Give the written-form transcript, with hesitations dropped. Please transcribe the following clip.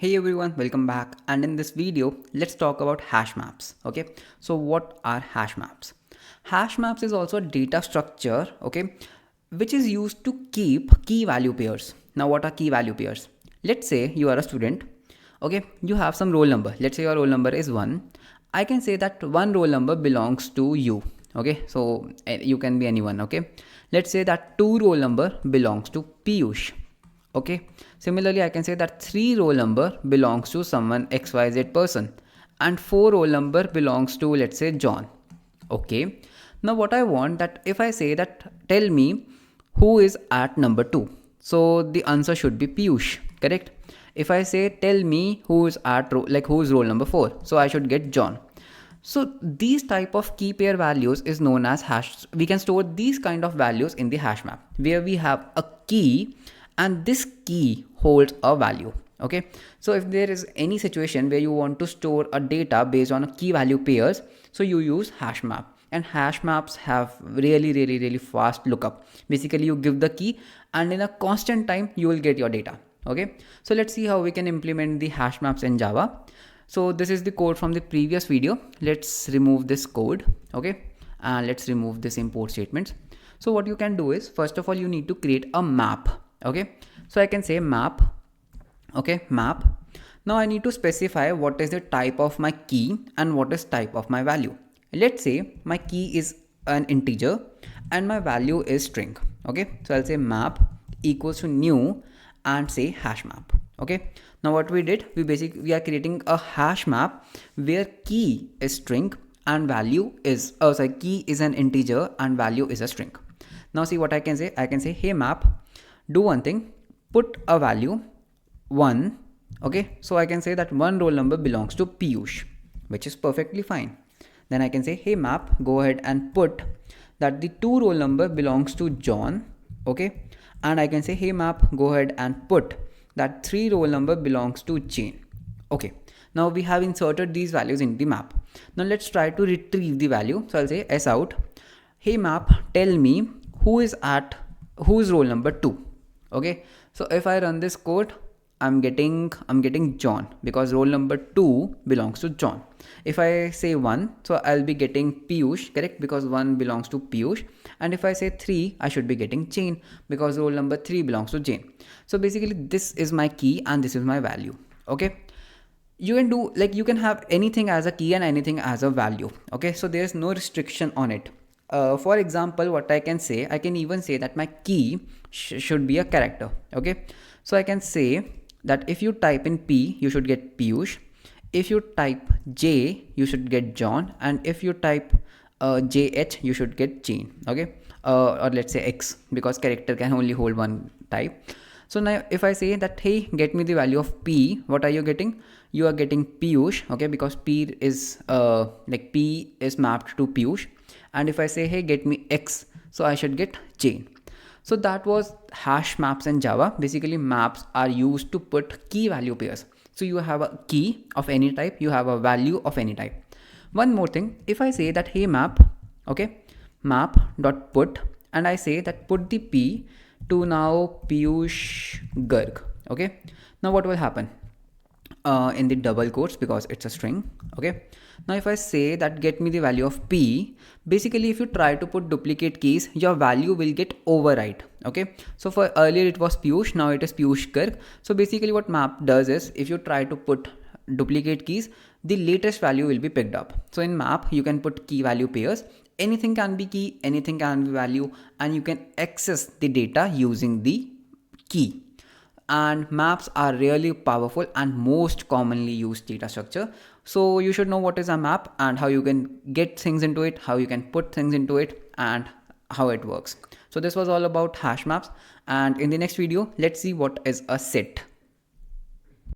Hey everyone, welcome back. And in this video, let's talk about hash maps. Okay, so what are hash maps? Hash maps is also a data structure, okay, which is used to keep key value pairs. Now, what are key value pairs? Let's say you are a student, okay, you have some roll number. Let's say your roll number is 1. I can say that one roll number belongs to you. Okay, so you can be anyone. Okay, let's say that 2 roll number belongs to Piyush. Okay, similarly I can say that 3 roll number belongs to someone XYZ person and 4 roll number belongs to, let's say, John. Okay, now what I want, that if I say that tell me who is at number 2, so the answer should be Piyush, correct? If I say tell me who is at who is roll number 4, so I should get John. So these type of key pair values is known as hash. We can store these kind of values in the hash map where we have a key and this key holds a value. Okay, so if there is any situation where you want to store a data based on a key value pairs, so you use hash map, and hash maps have really fast lookup. Basically you give the key and in a constant time you will get your data. Okay, so let's see how we can implement the hash maps in Java. So this is the code from the previous video. Let's remove this code. Okay, and let's remove this import statements. So what you can do is, first of all, you need to create a map. Okay, so I can say map. Okay, map. Now I need to specify what is the type of my key and what is type of my value. Let's say my key is an integer and my value is string. Okay, so I'll say map equals to new and say hash map. Okay, now what we did, we are creating a hash map where key is string and value is key is an integer and value is a string. Now see what I can say. I can say hey map, do one thing, put a value 1. Okay, so I can say that one roll number belongs to Piyush, which is perfectly fine. Then I can say hey map, go ahead and put that the 2 roll number belongs to John. Okay, and I can say hey map, go ahead and put that 3 roll number belongs to Jane. Okay, now we have inserted these values in the map. Now let's try to retrieve the value. So I'll say s out, hey map, tell me who is roll number 2. Okay, so if I run this code, I'm getting John because roll number 2 belongs to John. If I say 1, so I'll be getting Piyush, correct, because 1 belongs to Piyush. And if I say 3, I should be getting Jane because roll number 3 belongs to Jane. So basically this is my key and this is my value. Okay, you can do, you can have anything as a key and anything as a value. Okay, so there's no restriction on it. For example, what I can say, I can even say that my key should be a character. Okay, so I can say that if you type in P, you should get Piyush. If you type J, you should get John. And if you type JH, you should get Jane. Okay, or let's say X, because character can only hold one type. So now if I say that hey, get me the value of P, what are you getting? You are getting Piyush. Okay, because P is P is mapped to Piyush. And if I say hey, get me X, so I should get Jane. So that was hash maps in Java. Basically maps are used to put key value pairs. So you have a key of any type, you have a value of any type. One more thing, if I say that hey map, okay, map dot put, and I say that put the P to now Piyush Garg. Okay, now what will happen? In the double quotes, because it's a string. Okay, now if I say that get me the value of P, basically if you try to put duplicate keys, your value will get overwrite. Okay, so for earlier it was Piyush, now it is Piyush Garg. So basically what map does is, if you try to put duplicate keys, the latest value will be picked up. So in map you can put key value pairs. Anything can be key, anything can be value, and you can access the data using the key. And maps are really powerful and most commonly used data structure. So you should know what is a map and how you can get things into it, how you can put things into it, and how it works. So this was all about hash maps, and in the next video let's see what is a set.